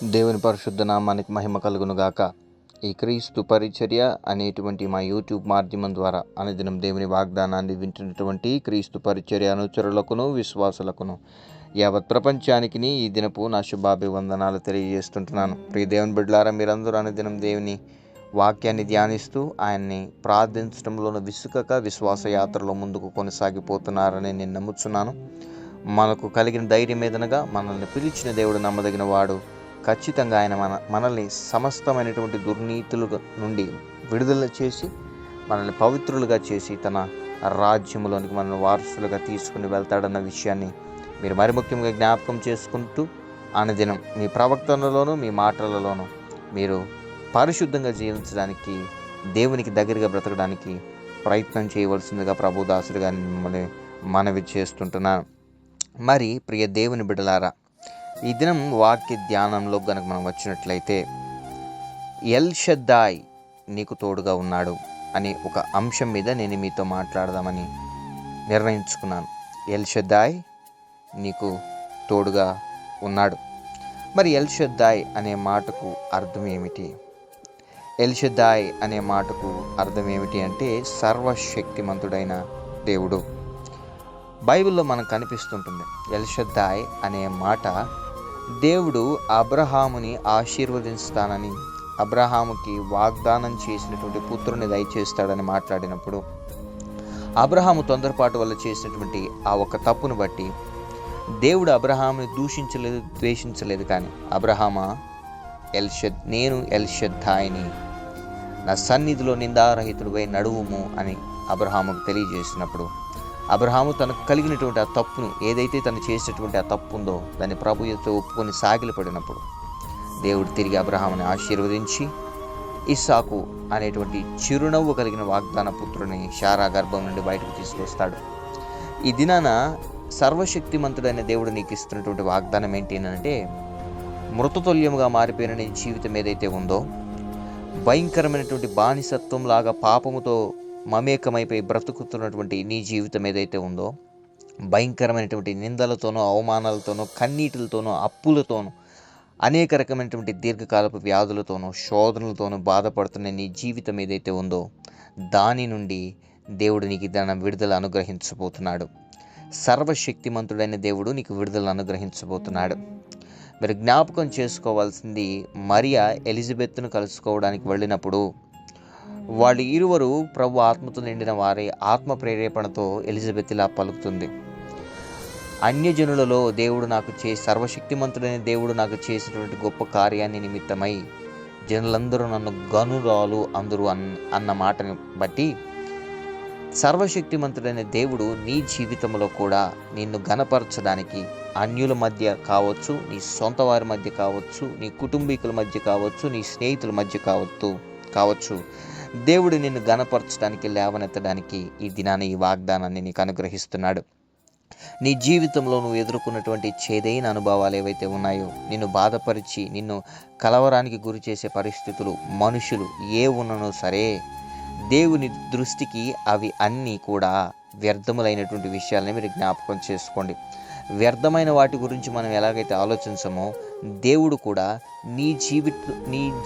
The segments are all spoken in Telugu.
దేవుని పరిశుద్ధ నామానికి మహిమ కలుగును గాక. ఈ క్రీస్తు పరిచర్య అనేటువంటి మా యూట్యూబ్ మాధ్యమం ద్వారా అనుదినం దేవుని వాగ్దానాన్ని వింటున్నటువంటి క్రీస్తు పరిచర్య అనుచరులకును విశ్వాసులకును యావత్ ప్రపంచానికి ఈ దినపు నా శుభాభివందనాలు తెలియజేస్తుంటున్నాను. ప్రియ దేవుని బిడ్డలారా, మీరందరూ అనుదినం దేవుని వాక్యాన్ని ధ్యానిస్తూ ఆయన్ని ప్రార్థించడంలోనూ విసుకక విశ్వాస యాత్రలో ముందుకు కొనసాగిపోతున్నారని నేను నమ్ముచున్నాను. మనకు కలిగిన ధైర్యం ఏదనగా, మనల్ని పిలిచిన దేవుడు నమ్మదగిన వాడు. ఖచ్చితంగా ఆయన మనల్ని సమస్తమైనటువంటి దుర్నీతుల నుండి విడుదల చేసి మనల్ని పవిత్రులుగా చేసి తన రాజ్యములోనికి మనల్ని వారసులుగా తీసుకుని వెళ్తాడన్న విషయాన్ని మీరు మరి ముఖ్యంగా జ్ఞాపకం చేసుకుంటూ అనుదినం మీ ప్రవర్తనలోనూ మీ మాటలలోనూ మీరు పరిశుద్ధంగా జీవించడానికి, దేవునికి దగ్గరగా బ్రతకడానికి ప్రయత్నం చేయవలసిందిగా ప్రభుదాసుడిగా మిమ్మల్ని మనవి చేస్తుంటున్నాను. మరి ప్రియ దేవుని బిడ్డలారా, ఈ దినం వాక్య ధ్యానంలో కనుక మనం వచ్చినట్లయితే, ఎల్ షద్దాయ్ నీకు తోడుగా ఉన్నాడు అనే ఒక అంశం మీద నేను మీతో మాట్లాడదామని నిర్ణయించుకున్నాను. ఎల్ షద్దాయ్ నీకు తోడుగా ఉన్నాడు. మరి ఎల్ షద్దాయ్ అనే మాటకు అర్థం ఏమిటి? ఎల్ షద్దాయ్ అనే మాటకు అర్థం ఏమిటి అంటే సర్వశక్తిమంతుడైన దేవుడు. బైబిల్లో మనకు కనిపిస్తుంటుంది. ఎల్ షద్దాయ్ అనే మాట దేవుడు అబ్రహాముని ఆశీర్వదిస్తానని, అబ్రహాముకి వాగ్దానం చేసినటువంటి పుత్రుని దయచేస్తాడని మాట్లాడినప్పుడు, అబ్రహాము తొందరపాటు వల్ల చేసినటువంటి ఆ ఒక తప్పును బట్టి దేవుడు అబ్రహాముని దూషించలేదు, ద్వేషించలేదు. కానీ అబ్రహామా, నేను ఎల్ షద్దాయిని, నా సన్నిధిలో నిందారహితుడిపై నడువుము అని అబ్రహాముకు తెలియజేసినప్పుడు, అబ్రహాము తనకు కలిగినటువంటి ఆ తప్పును, ఏదైతే తను చేసినటువంటి ఆ తప్పు ఉందో దాన్ని ప్రభు యొక్క ఒప్పుకొని సాగిలపడినప్పుడు దేవుడు తిరిగి అబ్రహాముని ఆశీర్వదించి ఇస్సాకు అనేటువంటి చిరునవ్వు కలిగిన వాగ్దాన పుత్రుని శారా గర్భం నుండి బయటకు తీసుకొస్తాడు. ఈ దినాన సర్వశక్తిమంతుడైన దేవుడు నీకు ఇస్తున్నటువంటి వాగ్దానం ఏంటి అంటే, మృతతుల్యముగా మారిపోయిన నీ జీవితం ఏదైతే ఉందో, భయంకరమైనటువంటి బానిసత్వం లాగా పాపముతో మమేకమైపోయి బ్రతుకుతున్నటువంటి నీ జీవితం ఏదైతే ఉందో, భయంకరమైనటువంటి నిందలతోనూ, అవమానాలతోనూ, కన్నీటిలతోనూ, అప్పులతోనూ, అనేక రకమైనటువంటి దీర్ఘకాలపు వ్యాధులతోనూ, శోధనలతోనూ బాధపడుతున్న నీ జీవితం ఏదైతే ఉందో, దాని నుండి దేవుడు నీకు దాని విడుదల అనుగ్రహించబోతున్నాడు. సర్వశక్తిమంతుడైన దేవుడు నీకు విడుదల అనుగ్రహించబోతున్నాడు. మీరు జ్ఞాపకం చేసుకోవాల్సింది, మరియా ఎలిజబెత్ను కలుసుకోవడానికి వెళ్ళినప్పుడు వాళ్ళు ఇరువురు ప్రభు ఆత్మతో నిండిన వారి ఆత్మ ప్రేరేపణతో ఎలిజబెత్ ఇలా పలుకుతుంది, అన్యజనులలో దేవుడు నాకు సర్వశక్తిమంతుడైన దేవుడు నాకు చేసినటువంటి గొప్ప కార్యాన్ని నిమిత్తమై జనులందరూ నన్ను గనురాలు అందరూ అన్న మాటని బట్టి, సర్వశక్తిమంతుడైన దేవుడు నీ జీవితంలో కూడా నిన్ను గణపరచడానికి, అన్యుల మధ్య కావచ్చు, నీ సొంత వారి మధ్య కావచ్చు, నీ కుటుంబీకుల మధ్య కావచ్చు, నీ స్నేహితుల మధ్య కావచ్చు, దేవుడు నిన్ను గణపరచడానికి, లేవనెత్తడానికి ఈ దినాన్ని, ఈ వాగ్దానాన్ని నీకు అనుగ్రహిస్తున్నాడు. నీ జీవితంలో నువ్వు ఎదుర్కొన్నటువంటి చేదైన అనుభవాలు ఏవైతే ఉన్నాయో, నిన్ను బాధపరిచి నిన్ను కలవరానికి గురి చేసే పరిస్థితులు, మనుషులు ఏ ఉన్ననో సరే, దేవుని దృష్టికి అవి అన్నీ కూడా వ్యర్థములైనటువంటి విషయాలని మీరు జ్ఞాపకం చేసుకోండి. వ్యర్థమైన వాటి గురించి మనం ఎలాగైతే ఆలోచించమో, దేవుడు కూడా నీ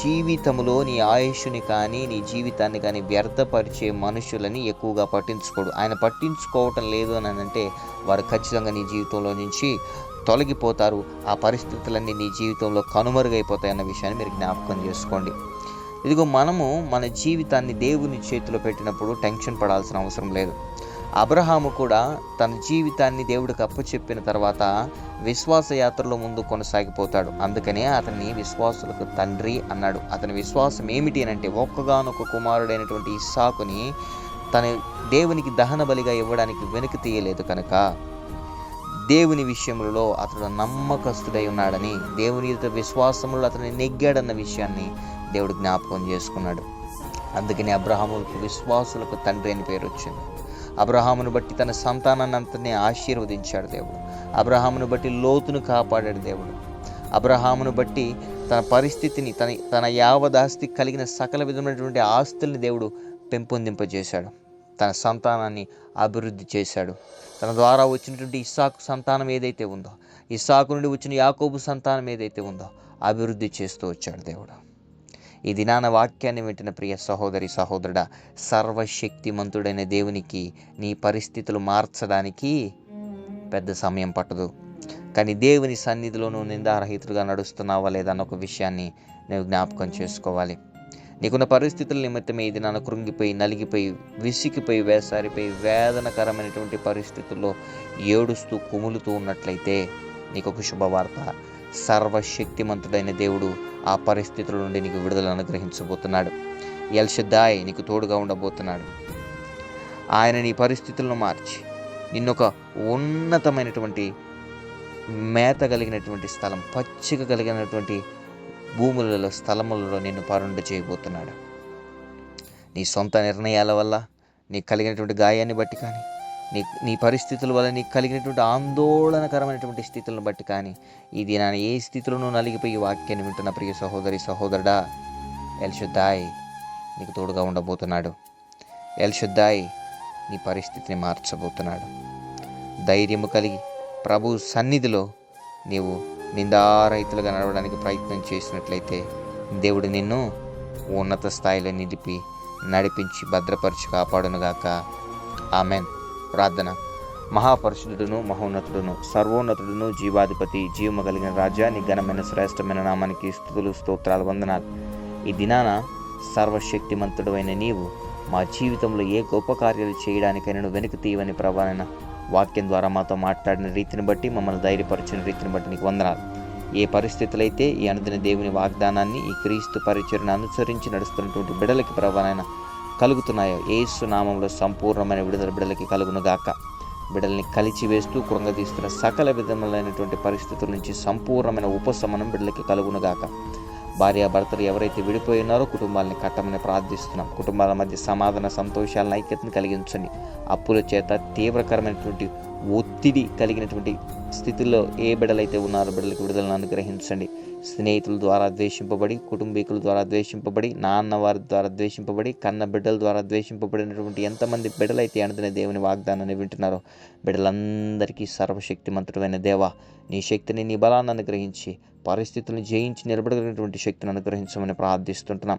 జీవితంలో నీ ఆయుష్ని కానీ, నీ జీవితాన్ని కానీ వ్యర్థపరిచే మనుషులని ఎక్కువగా పట్టించుకోడు. ఆయన పట్టించుకోవటం లేదు అని అంటే వారు ఖచ్చితంగా నీ జీవితంలో నుంచి తొలగిపోతారు. ఆ పరిస్థితులన్నీ నీ జీవితంలో కనుమరుగైపోతాయన్న విషయాన్ని మీరు జ్ఞాపకం చేసుకోండి. ఇదిగో, మనము మన జీవితాన్ని దేవుని చేతిలో పెట్టినప్పుడు టెన్షన్ పడాల్సిన అవసరం లేదు. అబ్రహాము కూడా తన జీవితాన్ని దేవుడికి అప్పచెప్పిన తర్వాత విశ్వాస యాత్రలో ముందు కొనసాగిపోతాడు. అందుకనే అతన్ని విశ్వాసులకు తండ్రి అన్నాడు. అతని విశ్వాసం ఏమిటి అని అంటే, ఒక్కగానొక్క కుమారుడైనటువంటి ఇస్సాకుని తన దేవునికి దహన బలిగా ఇవ్వడానికి వెనుక తీయలేదు కనుక దేవుని విషయములలో అతడు నమ్మకస్తుడై ఉన్నాడని, దేవుని విశ్వాసములో అతన్ని నెగ్గాడన్న విషయాన్ని దేవుడు జ్ఞాపకం చేసుకున్నాడు. అందుకని అబ్రహాములకు విశ్వాసులకు తండ్రి అని పేరు వచ్చింది. అబ్రహామును బట్టి తన సంతానాన్ని అంతనే ఆశీర్వదించాడు దేవుడు. అబ్రహామును బట్టి లోతును కాపాడాడు దేవుడు. అబ్రహామును బట్టి తన పరిస్థితిని, తన యావదాస్తి కలిగిన సకల విధమైనటువంటి ఆస్తుల్ని దేవుడు పెంపొందింపజేశాడు. తన సంతానాన్ని అభివృద్ధి చేశాడు. తన ద్వారా వచ్చినటువంటి ఇస్సాకు సంతానం ఏదైతే ఉందో, ఇస్సాకు నుండి వచ్చిన యాకోబు సంతానం ఏదైతే ఉందో, అభివృద్ధి చేస్తూ వచ్చాడు దేవుడు. ఈ దినాన వాక్యాన్ని వింటున్న ప్రియ సహోదరి సహోదరుడా, సర్వశక్తిమంతుడైన దేవునికి నీ పరిస్థితులు మార్చడానికి పెద్ద సమయం పట్టదు. కానీ దేవుని సన్నిధిలో నువ్వు నిందారహితుడుగా నడుస్తున్నావా లేదా అన్న ఒక విషయాన్ని నువ్వు జ్ఞాపకం చేసుకోవాలి. నీకున్న పరిస్థితుల నిమిత్తమే ఈ దినాన కృంగిపోయి, నలిగిపోయి, విసిగిపోయి, వేసారిపోయి, వేదనకరమైనటువంటి పరిస్థితుల్లో ఏడుస్తూ కుములుతూ ఉన్నట్లయితే నీకు ఒక శుభవార్త. సర్వశక్తిమంతుడైన దేవుడు ఆ పరిస్థితుల నుండి నీకు విడుదల అనుగ్రహించబోతున్నాడు. ఎల్ షద్దాయ్ నీకు తోడుగా ఉండబోతున్నాడు. ఆయన నీ పరిస్థితులను మార్చి నిన్నొక ఉన్నతమైనటువంటి మేత కలిగినటువంటి స్థలం, పచ్చిక కలిగినటువంటి భూములలో, స్థలములలో నిన్ను పరుండు చేయబోతున్నాడు. నీ సొంత నిర్ణయాల వల్ల నీకు కలిగినటువంటి గాయాన్ని బట్టి కానీ, నీ పరిస్థితుల వల్ల నీకు కలిగినటువంటి ఆందోళనకరమైనటువంటి స్థితులను బట్టి కానీ, ఈ దినాన ఏ స్థితిలోనూ నలిగిపోయి వాక్యాన్ని వింటున్న ప్రియ సహోదరి సహోదరుడా, ఎల్ షద్దాయ్ నీకు తోడుగా ఉండబోతున్నాడు. ఎల్ షద్దాయ్ నీ పరిస్థితిని మార్చబోతున్నాడు. ధైర్యము కలిగి ప్రభు సన్నిధిలో నీవు నిందారహితులుగా నడవడానికి ప్రయత్నం చేసినట్లయితే దేవుడు నిన్ను ఉన్నత స్థాయిలో నిలిపి నడిపించి భద్రపరిచి కాపాడునుగాక. ఆమెన్. ప్రార్థన. మహాపరిశుద్ధుడును, మహోన్నతుడును, సర్వోన్నతుడును, జీవాధిపతి, జీవము కలిగిన రాజా, నీ ఘనమైన శ్రేష్టమైన నామానికి స్తుతులు, స్తోత్రాలు, వందనాలు. ఈ దినాన సర్వశక్తిమంతుడు అయిన నీవు మా జీవితంలో ఏ గొప్ప కార్యాలు చేయడానికైనా నువ్వు వెనుక తీయవని ప్రభావైన వాక్యం ద్వారా మాతో మాట్లాడిన రీతిని బట్టి, మమ్మల్ని ధైర్యపరిచిన రీతిని బట్టి నీకు వందనాలు. ఏ పరిస్థితులైతే ఈ అనుదిన దేవుని వాగ్దానాన్ని, ఈ క్రీస్తు పరిచర్ను అనుసరించి నడుస్తున్నటువంటి బిడలకి ప్రభావైన కలుగుతున్నాయో, యేసు నామంలో సంపూర్ణమైన విడుదల బిడలకి కలుగునుగాక. బిడల్ని కలిచివేస్తూ కృంగదీస్తున్న సకల విధములైనటువంటి పరిస్థితుల నుంచి సంపూర్ణమైన ఉపశమనం బిడలకి కలుగునుగాక. భార్యాభర్తలు ఎవరైతే విడిపోయి ఉన్నారో కుటుంబాలని కట్టమని ప్రార్థిస్తున్నాం. కుటుంబాల మధ్య సమాధాన, సంతోషాలను, ఐక్యతను కలిగించండి. అప్పుల చేత తీవ్రకరమైనటువంటి ఒత్తిడి కలిగినటువంటి స్థితిలో ఏ బిడ్డలైతే ఉన్నారో బిడ్డలకు విడుదలను అనుగ్రహించండి. స్నేహితుల ద్వారా ద్వేషింపబడి, కుటుంబీకుల ద్వారా ద్వేషింపబడి, నాన్నవారి ద్వారా ద్వేషింపబడి, కన్న బిడ్డల ద్వారా ద్వేషింపబడినటువంటి ఎంతమంది బిడ్డలైతే అనుదిన దేవుని వాగ్దానాన్ని వింటున్నారో బిడ్డలందరికీ సర్వశక్తిమంతుడైన దేవా, నీ శక్తిని, నీ బలాన్ని అనుగ్రహించి పరిస్థితులను జయించి నిలబడగలిగినటువంటి శక్తిని అనుగ్రహించమని ప్రార్థిస్తుంటున్నాం.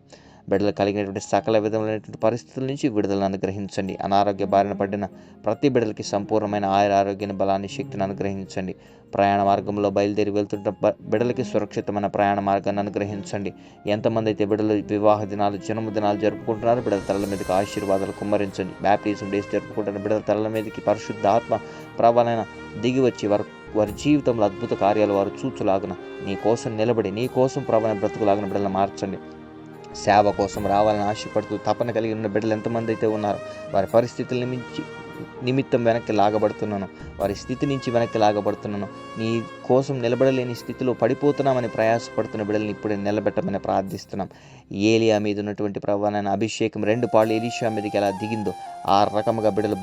బిడ్డలు కలిగినటువంటి సకల విధములైనటువంటి పరిస్థితుల నుంచి విడుదలను అనుగ్రహించండి. అనారోగ్య బారిన పడిన ప్రతి బిడ్డలకి సంపూర్ణమైన ఆరోగ్యాన్ని, బలాన్ని, శక్తిని అనుగ్రహించండి. ప్రయాణ మార్గంలో బయలుదేరి వెళ్తున్న బిడ్డలకి సురక్షితమైన ప్రయాణ మార్గాన్ని అనుగ్రహించండి. ఎంతమంది అయితే బిడ్డలు వివాహ దినాలు, జన్మదినాలు జరుపుకుంటున్నారో బిడ్డల తలల మీదకి ఆశీర్వాదాలు కుమ్మరించండి. బ్యాప్టిజం డేస్ జరుపుకుంటున్న బిడ్డల తలల మీదకి పరిశుద్ధాత్మ ప్రభావైన దిగి వచ్చి వారి జీవితంలో అద్భుత కార్యాలు వారు చూచులాగున, నీ కోసం నిలబడి, నీ కోసం ప్రభావ బ్రతుకులాగున బిడ్డలను మార్చండి. సేవ కోసం రావాలని ఆశపడుతూ తపన కలిగి ఉన్న బిడ్డలు ఎంతమంది అయితే ఉన్నారో వారి పరిస్థితుల నిమిత్తం వెనక్కి లాగబడుతున్నాను, వారి స్థితి నుంచి వెనక్కి లాగబడుతున్నాను, నీ కోసం నిలబడలేని స్థితిలో పడిపోతున్నామని ప్రయాసపడుతున్న బిడ్డల్ని ఇప్పుడే నిలబెట్టమని ప్రార్థిస్తున్నాం. ఏలియా మీద ఉన్నటువంటి ప్రభావైన అభిషేకం 2 పాళ్ళు ఎలీషా మీదకి ఎలా దిగిందో ఆ రకముగా బిడ్డలు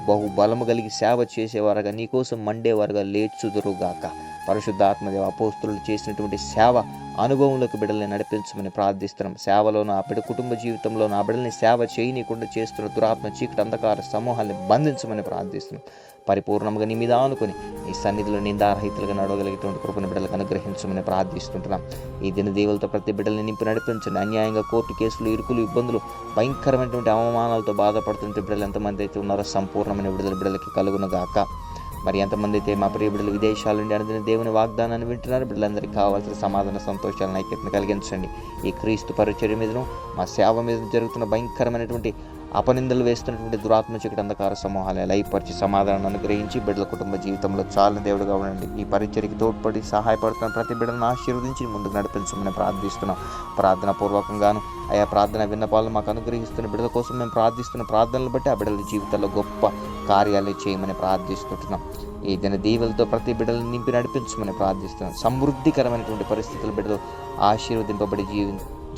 బహు బలము కలిగి సేవ చేసేవారుగా, నీ కోసం మండేవారుగా లేచుదురుగాక. పరిశుద్ధాత్మదేవ అపోస్తులు చేసినటువంటి సేవ అనుభవంలోకి బిడ్డల్ని నడిపించమని ప్రార్థిస్తున్నాం. సేవలోనూ ఆ బిడ్డ కుటుంబ జీవితంలోనూ ఆ బిడ్డల్ని సేవ చేయనీయకుండా చేస్తున్న దురాత్మ, చీకటి, అంధకార సమూహాన్ని బంధించమని ప్రార్థిస్తున్నాం. పరిపూర్ణంగా నీ మీద ఆనుకొని నీ సన్నిధిలో నిందారహితులుగా నడవగలిగేటువంటి కృపను బిడ్డలకు అనుగ్రహించమని ప్రార్థిస్తుంటున్నాం. ఈ దిన దేవులతో ప్రతి బిడ్డల్ని నింపి నడిపించండి. అన్యాయంగా కోర్టు కేసులు, ఇరుకులు, ఇబ్బందులు, భయంకరమైనటువంటి అవమానాలతో బాధపడుతుంటే బిడ్డలు ఎంతమంది అయితే ఉన్నారో సంపూర్ణమైన విడుదల బిడ్డలకి కలుగునుగాక. మరి ఎంతమంది అయితే మా ప్రియ బిడ్డలు విదేశాల నుండి అనుదిన దేవుని వాగ్దానాన్ని వింటున్నారు, బిడ్డలందరికీ కావాల్సిన సమాధాన, సంతోషాలను, ఐక్యతను కలిగించండి. ఈ క్రీస్తు పరిచర్య మీదను మా సేవ మీద జరుగుతున్న భయంకరమైనటువంటి అపనిందలు వేస్తున్నటువంటి దురాత్మ, చీకటి, అంధకార సమూహాలు లయపరిచి సమాధానాన్ని అనుగ్రహించి బిడ్డల కుటుంబ జీవితంలో చాలని దేవుడుగా ఉండండి. ఈ పరిచర్యకి తోడ్పడి సహాయపడుతున్న ప్రతి బిడ్డలను ఆశీర్వదించి ముందుకు నడిపించమని ప్రార్థిస్తున్నాం. ప్రార్థన పూర్వకంగాను ఆయా ప్రార్థన విన్నపాలను మాకు అనుగ్రహిస్తున్న బిడ్డల కోసం మేము ప్రార్థిస్తున్న ప్రార్థనలు బట్టి ఆ బిడ్డల జీవితాల్లో గొప్ప కార్యాలు చేయమని ప్రార్థిస్తుంటున్నాం. ఈ దిన దీవెలతో ప్రతి బిడ్డలను నింపి నడిపించమని ప్రార్థిస్తున్నాం. సమృద్ధికరమైనటువంటి పరిస్థితులు బిడ్డలు ఆశీర్వదింపబడి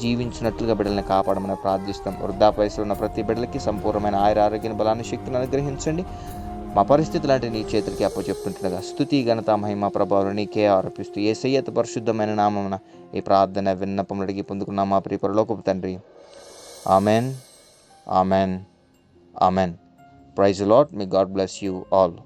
జీవించినట్లుగా బిడ్డలను కాపాడమని ప్రార్థిస్తాం. వృద్ధాప్య వయసులో ఉన్న ప్రతి బిడ్డలకి సంపూర్ణమైన ఆరోగ్యాన్ని, బలాన్ని, శక్తిని అనుగ్రహించండి. మా పరిస్థితులు అంటే నీ చేతులకి అప్పచెప్తుంటుండగా స్తుతి, ఘనత, మహిమ, ప్రభావం నీకే ఆరోపిస్తూ యేసయ్య పరిశుద్ధమైన నామమున ఈ ప్రార్థన విన్నపం అడిగి పొందుకున్నాం మా ప్రియ పరలోకపు తండ్రి. Amen, amen, amen. Praise the lord. May god bless you all.